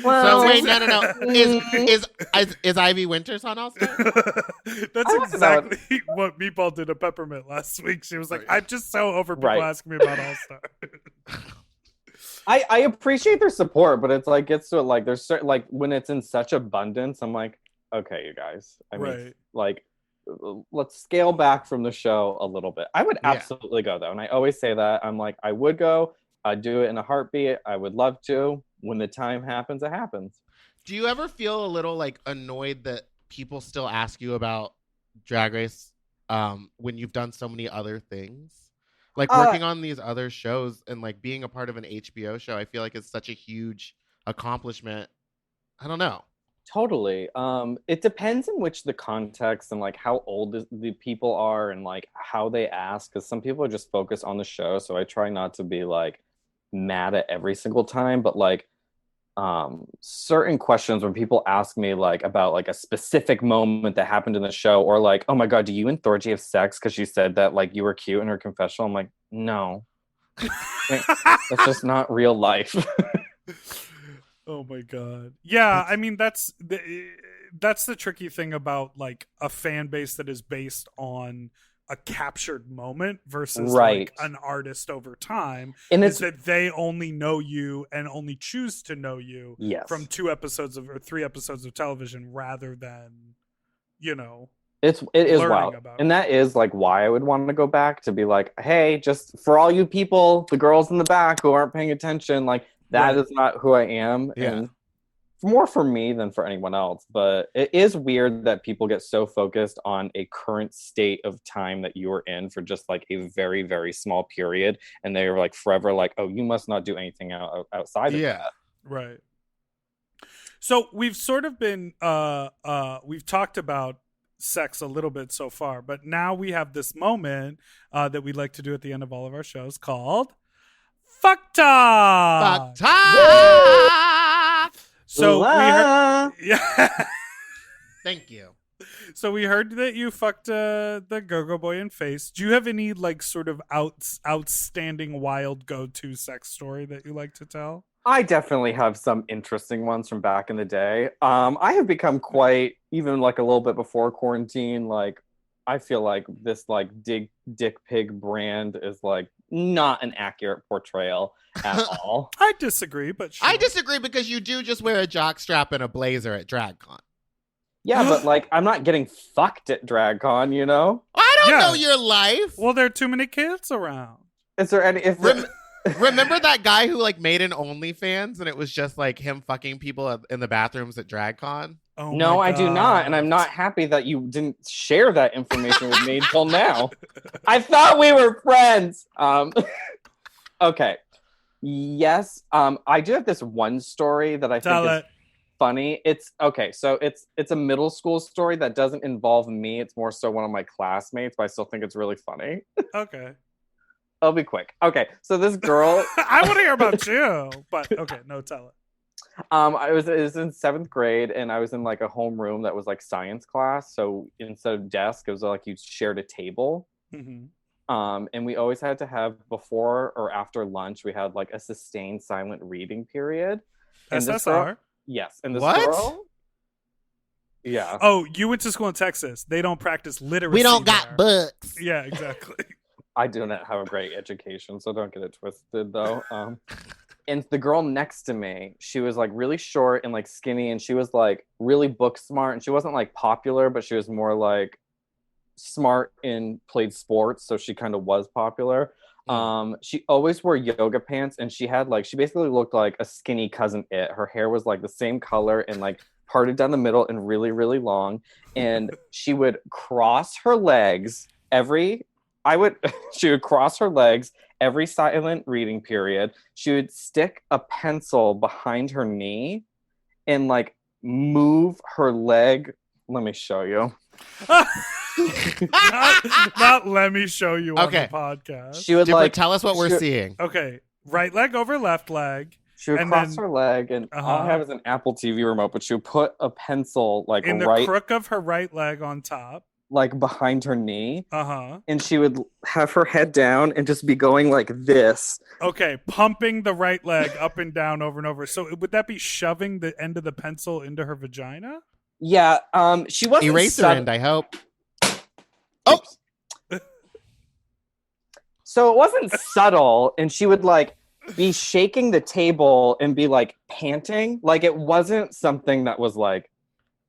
Well, so wait, no. Is Ivy Winters on All Stars? That's exactly what Meatball did to Peppermint last week. She was like, I'm just so over people asking me about All Stars. I appreciate their support, but it's like gets to like there's certain like when it's in such abundance, I'm like, okay, you guys. I mean, like let's scale back from the show a little bit. I would absolutely go though, and I always say that. I'm like, I would go. I'd do it in a heartbeat. I would love to. When the time happens, it happens. Do you ever feel a little like annoyed that people still ask you about Drag Race when you've done so many other things? Like working on these other shows and like being a part of an HBO show, I feel like it's such a huge accomplishment. I don't know. Totally. It depends in which the context and like how old the people are and like how they ask. Because some people are just focused on the show, so I try not to be like mad at every single time. But like certain questions when people ask me like about like a specific moment that happened in the show, or like, oh my god, do you and Thorgy have sex because she said that like you were cute in her confessional? I'm like, no, that's just not real life. Oh my god. Yeah, I mean that's the tricky thing about like a fan base that is based on a captured moment versus Right. like an artist over time, And is it's that they only know you and only choose to know you yes. from 2 episodes of or 3 episodes of television rather than, you know, it is learning wild. about And it. that is like why I would want to go back to be like, hey, just for all you people, the girls in the back who aren't paying attention, like that Right. is not who I am. Yeah. And more for me than for anyone else. But it is weird that people get so focused on a current state of time that you are in for just like a very, very small period. And they're like forever like, oh, you must not do anything outside of that. Right. So we've sort of been we've talked about sex a little bit so far, but now we have this moment that we like to do at the end of all of our shows called Fuck Talk. Fuck talk! So we La. heard, yeah. Thank you. So we heard that you fucked the Go-Go Boy in face. Do you have any like sort of outstanding wild go-to sex story that you like to tell? I definitely have some interesting ones from back in the day. I have become quite, even like a little bit before quarantine, like I feel like this like dick pig brand is like not an accurate portrayal at all. I disagree, but sure. I disagree because you do just wear a jockstrap and a blazer at DragCon. Yeah, but like I'm not getting fucked at DragCon, you know? I don't Yeah. know your life. Well, there are too many kids around. Is there any Remember that guy who like made an OnlyFans and it was just like him fucking people in the bathrooms at DragCon? Oh No, my I do not, and I'm God. not happy that you didn't share that information with me until now. I thought we were friends. Okay. Yes. I do have this one story that I Tell think is it. funny. It's okay. So it's a middle school story that doesn't involve me. It's more so one of my classmates, but I still think it's really funny. Okay. I'll be quick. Okay. So this girl, I want to hear about you, but okay, no, tell it. it was in 7th grade, and I was in like a homeroom that was like science class. So instead of desk, it was like you shared a table. Mm-hmm. And we always had to have before or after lunch, we had like a sustained silent reading period. And this girl- SSR. yes. And this What? girl, yeah. Oh, you went to school in Texas. They don't practice literacy. We don't got there. books. Yeah, exactly. I do not have a great education, so don't get it twisted though. And the girl next to me, she was like really short and like skinny, and she was like really book smart, and she wasn't like popular, but she was more like smart and played sports, so she kind of was popular. She always wore yoga pants, and she basically looked like a skinny cousin It. Her hair was like the same color and like parted down the middle and really, really long. And she would cross her legs she would cross her legs every silent reading period. She would stick a pencil behind her knee and like move her leg. Let me show you. not let me show you on Okay. the podcast. She would Dipper, like tell us what we're seeing. Okay, right leg over left leg she would and cross then- her leg, and all I have is an Apple TV remote, but she would put a pencil like in the right crook of her right leg on top. like behind her knee, Uh-huh. and she would have her head down and just be going like this. Okay, pumping the right leg up and down over and over. So would that be shoving the end of the pencil into her vagina? Yeah, she wasn't Eraser end, I hope. Oh, So it wasn't subtle, and she would like be shaking the table and be like panting. Like it wasn't something that was like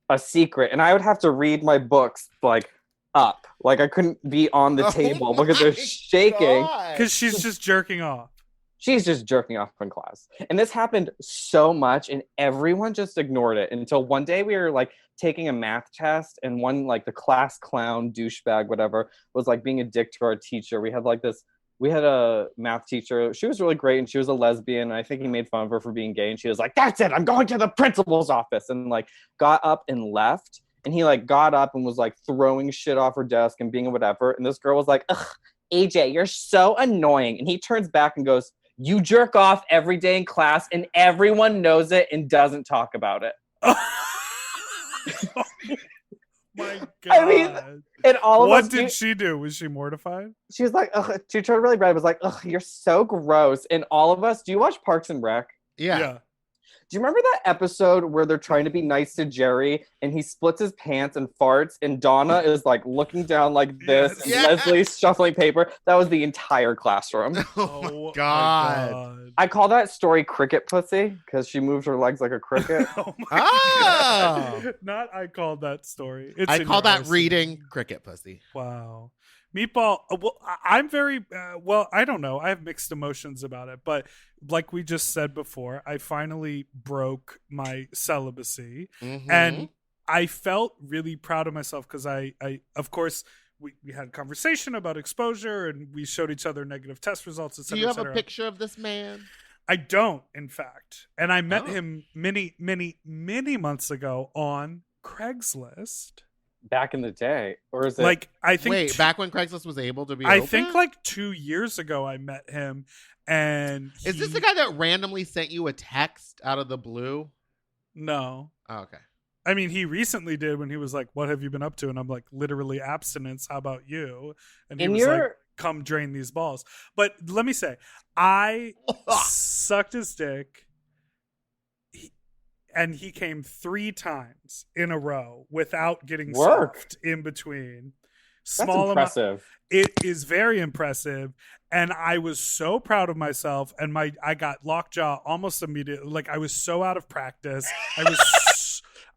a secret. And I would have to read my books like up. Like I couldn't be on the table because they're shaking. Because she's just jerking off. She's just jerking off in class. And this happened so much, and everyone just ignored it until one day we were like taking a math test, and one like the class clown douchebag whatever was like being a dick to our teacher. We had like this we had a math teacher. She was really great, and she was a lesbian. I think he made fun of her for being gay, and she was like, "That's it, I'm going to the principal's office," and like got up and left. And he like got up and was like throwing shit off her desk and being whatever. And this girl was like, "Ugh, AJ, you're so annoying." And he turns back and goes, "You jerk off every day in class, and everyone knows it and doesn't talk about it." My God. I mean, and all of what us. did she do? Was she mortified? She was like, "Ugh," she turned really red. Was like, "Ugh, you're so gross." And all of us. Do you watch Parks and Rec? Yeah. Do you remember that episode where they're trying to be nice to Jerry and he splits his pants and farts and Donna is like looking down like this and Leslie's shuffling paper? That was the entire classroom. Oh, God. I call that story cricket pussy because she moves her legs like a cricket. Oh my God. Not I called that story. I call that reading cricket pussy. Wow. Meatball, well, I'm very, I don't know. I have mixed emotions about it. But like we just said before, I finally broke my celibacy. Mm-hmm. And I felt really proud of myself because I of course, we had a conversation about exposure and we showed each other negative test results, etc. Do you have a picture of this man? I don't, in fact. And I met him many, many, many months ago on Craigslist. Back in the day, or is it like I think? Wait, back when Craigslist was able to be I open? think like 2 years ago I met him, and is this the guy that randomly sent you a text out of the blue? No. Oh, okay. I mean, he recently did when he was like, "What have you been up to?" And I'm like, "Literally abstinence. How about you?" And he was like, "Come drain these balls." But let me say, I sucked his dick. And he came 3 times in a row without getting soft in between. That's impressive. It is very impressive. And I was so proud of myself. And I got lockjaw almost immediately. Like I was so out of practice.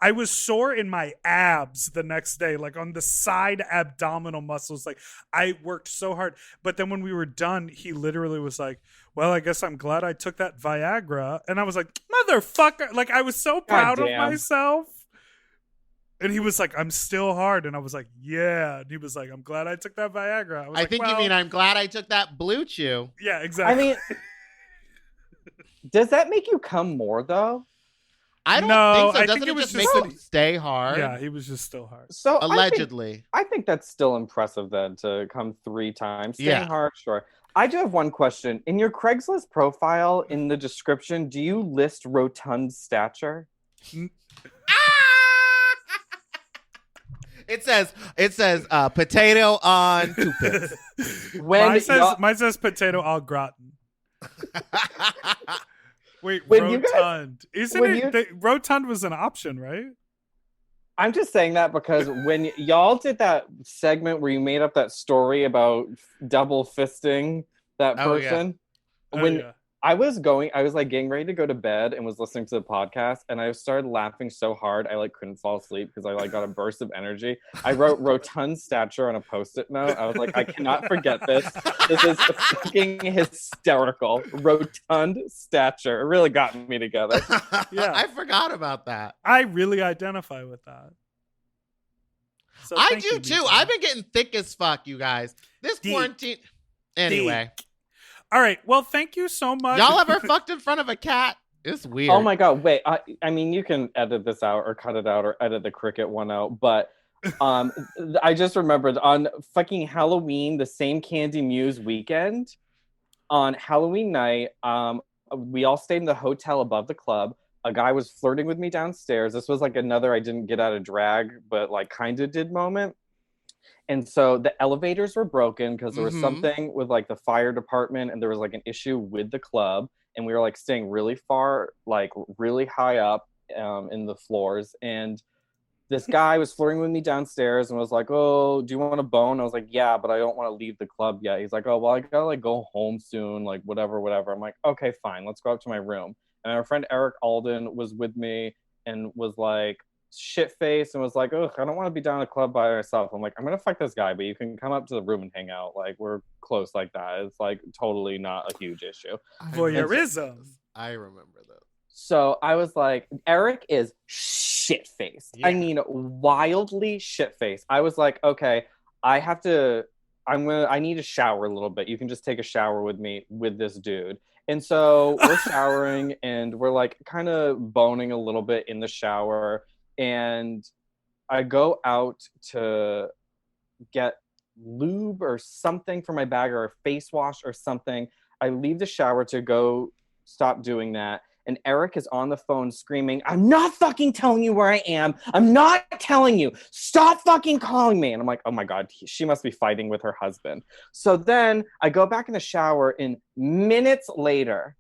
I was sore in my abs the next day, like on the side abdominal muscles. Like I worked so hard. But then when we were done, he literally was like, "Well, I guess I'm glad I took that Viagra." And I was like, "Motherfucker." Like I was so proud of myself. And he was like, "I'm still hard." And I was like, "Yeah." And he was like, "I'm glad I took that Viagra." I think you mean I'm glad I took that Blue Chew. Yeah, exactly. I mean, does that make you come more though? I don't think so. Doesn't it just make them stay hard? Yeah, he was just still hard. So allegedly. I think that's still impressive then to come 3 times. Staying hard, sure. I do have one question. In your Craigslist profile, in the description, do you list rotund stature? It says potato on toothpicks. Mine says potato au gratin. Wait, rotund. Isn't it? Rotund was an option, right? I'm just saying that because when y'all did that segment where you made up that story about double fisting that person, I was like getting ready to go to bed and was listening to the podcast and I started laughing so hard I like couldn't fall asleep because I like got a burst of energy. I wrote rotund stature on a post-it note. I was like, I cannot forget this. This is fucking hysterical. Rotund stature. It really got me together. Yeah, I forgot about that. I really identify with that. So I do too. I've been getting thick as fuck, you guys. This quarantine. Anyway. All right. Well, thank you so much. Y'all ever fucked in front of a cat? It's weird. Oh my God. Wait. I mean, you can edit this out or cut it out or edit the cricket one out. But I just remembered on fucking Halloween, the same Candy Muse weekend, on Halloween night, we all stayed in the hotel above the club. A guy was flirting with me downstairs. This was like another I didn't get out of drag, but like kind of did moment. And so the elevators were broken because there was something with like the fire department and there was like an issue with the club. And we were like staying really far, like really high up in the floors. And this guy was flirting with me downstairs and was like, "Oh, do you want a bone?" I was like, "Yeah, but I don't want to leave the club yet." He's like, "Oh, well, I gotta like go home soon, like whatever. I'm like, "Okay, fine. Let's go up to my room." And our friend Eric Alden was with me and was like, shit face and was like, "Oh, I don't want to be down at the club by myself." I'm like, "I'm gonna fuck this guy, but you can come up to the room and hang out. Like we're close like that. It's like totally not a huge issue." Voyeurism. I remember that. So I was like, Eric is shit faced. Yeah. I mean, wildly shit faced. I was like, okay, I have to I need a shower a little bit. You can just take a shower with me with this dude. And so we're showering and we're like kind of boning a little bit in the shower. And I go out to get lube or something for my bag or a face wash or something. I leave the shower to go stop doing that. And Eric is on the phone screaming, I'm not fucking telling you where I am. I'm not telling you. Stop fucking calling me. And I'm like, oh my God, she must be fighting with her husband. So then I go back in the shower and minutes later,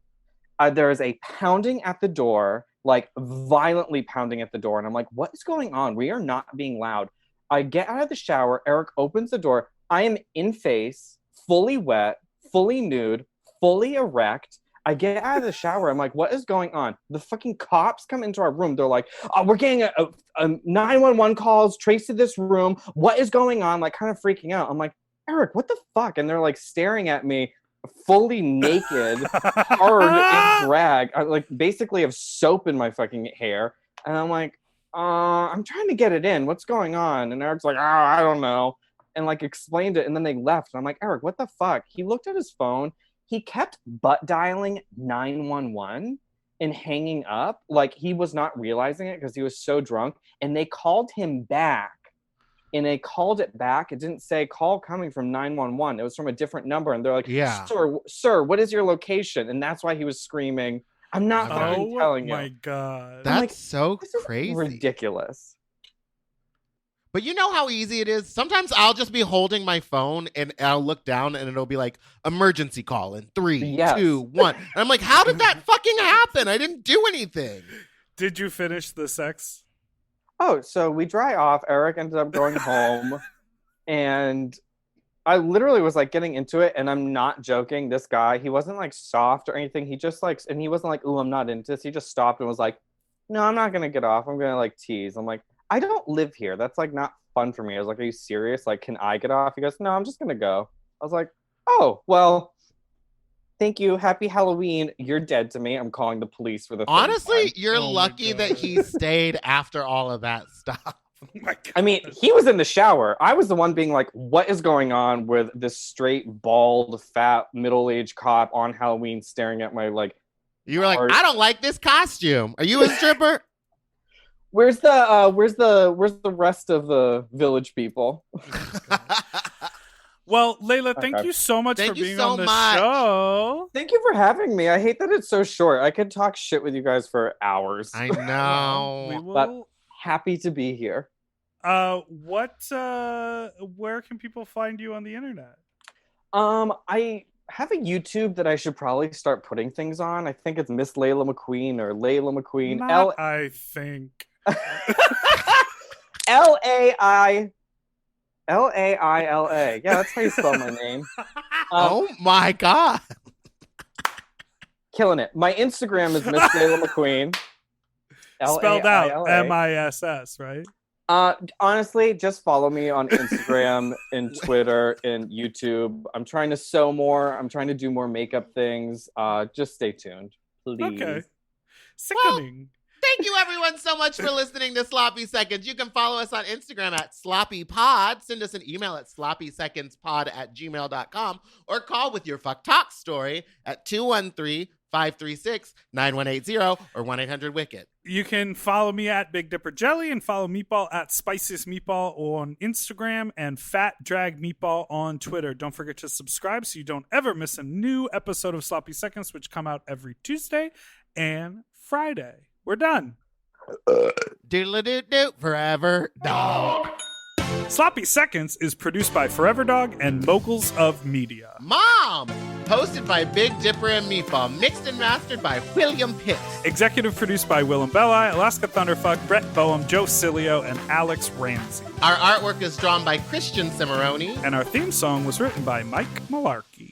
there is a pounding at the door, like violently pounding at the door. And I'm like, what is going on? We are not being loud. I get out of the shower. Eric opens the door. I am in face, fully wet, fully nude, fully erect. I get out of the shower. I'm like, what is going on? The fucking cops come into our room. They're like, oh, we're getting a 911 calls traced to this room. What is going on? Like, kind of freaking out. I'm like, Eric, what the fuck? And they're like staring at me fully naked, hard in drag. I like basically have soap in my fucking hair. And I'm like, I'm trying to get it in. What's going on? And Eric's like, oh, I don't know. And like explained it. And then they left. And I'm like, Eric, what the fuck? He looked at his phone. He kept butt dialing 911 and hanging up. Like he was not realizing it because he was so drunk. And they called him back. And they called it back. It didn't say call coming from 911. It was from a different number. And they're like, sir, what is your location? And that's why he was screaming, I'm not fucking telling you. Oh my God. That's like, so this is crazy. Ridiculous. But you know how easy it is? Sometimes I'll just be holding my phone and I'll look down and it'll be like, emergency call in 3, 2, 1. And I'm like, how did that fucking happen? I didn't do anything. Did you finish the sex? Oh, so we dry off. Eric ended up going home. And I literally was like getting into it. And I'm not joking. This guy, he wasn't like soft or anything. He just like, and he wasn't like, ooh, I'm not into this. He just stopped and was like, no, I'm not going to get off. I'm going to like tease. I'm like, I don't live here. That's like not fun for me. I was like, are you serious? Like, can I get off? He goes, no, I'm just going to go. I was like, oh, well, thank you. Happy Halloween. You're dead to me. I'm calling the police for the third Honestly, time. you're lucky that he stayed after all of that stuff. Oh my God. I mean, he was in the shower. I was the one being like, what is going on with this straight, bald, fat, middle-aged cop on Halloween staring at my like. You were like, I don't like this costume. Are you a stripper? Where's the rest of the village people? Well, Laila, thank you so much for being on the show. Thank you for having me. I hate that it's so short. I could talk shit with you guys for hours. I know. But happy to be here. Where can people find you on the internet? I have a YouTube that I should probably start putting things on. I think it's Miss Laila McQueen or Laila McQueen. I think. Laila. Yeah, that's how you spell my name. Oh my God. Killing it. My Instagram is Miss Laila McQueen. Spelled out MISS, right? Honestly, just follow me on Instagram and Twitter and YouTube. I'm trying to sew more. I'm trying to do more makeup things. Just stay tuned, please. Okay. Sickening. Thank you, everyone, so much for listening to Sloppy Seconds. You can follow us on Instagram at sloppypod. Send us an email at sloppysecondspod@gmail.com or call with your fuck talk story at 213-536-9180 or 1-800-WICKET. You can follow me at Big Dipper Jelly and follow Meatball at Spiciest Meatball on Instagram and Fat Drag Meatball on Twitter. Don't forget to subscribe so you don't ever miss a new episode of Sloppy Seconds, which come out every Tuesday and Friday. We're done. Doodle-doo-doo, Forever Dog. Sloppy Seconds is produced by Forever Dog and Moguls of Media. M.O.M. Hosted by Big Dipper and Meatball. Mixed and mastered by William Pitts. Executive produced by Willem Belli, Alaska Thunderfuck, Brett Boehm, Joe Cilio, and Alex Ramsey. Our artwork is drawn by Christian Cimarroni. And our theme song was written by Mike Malarkey.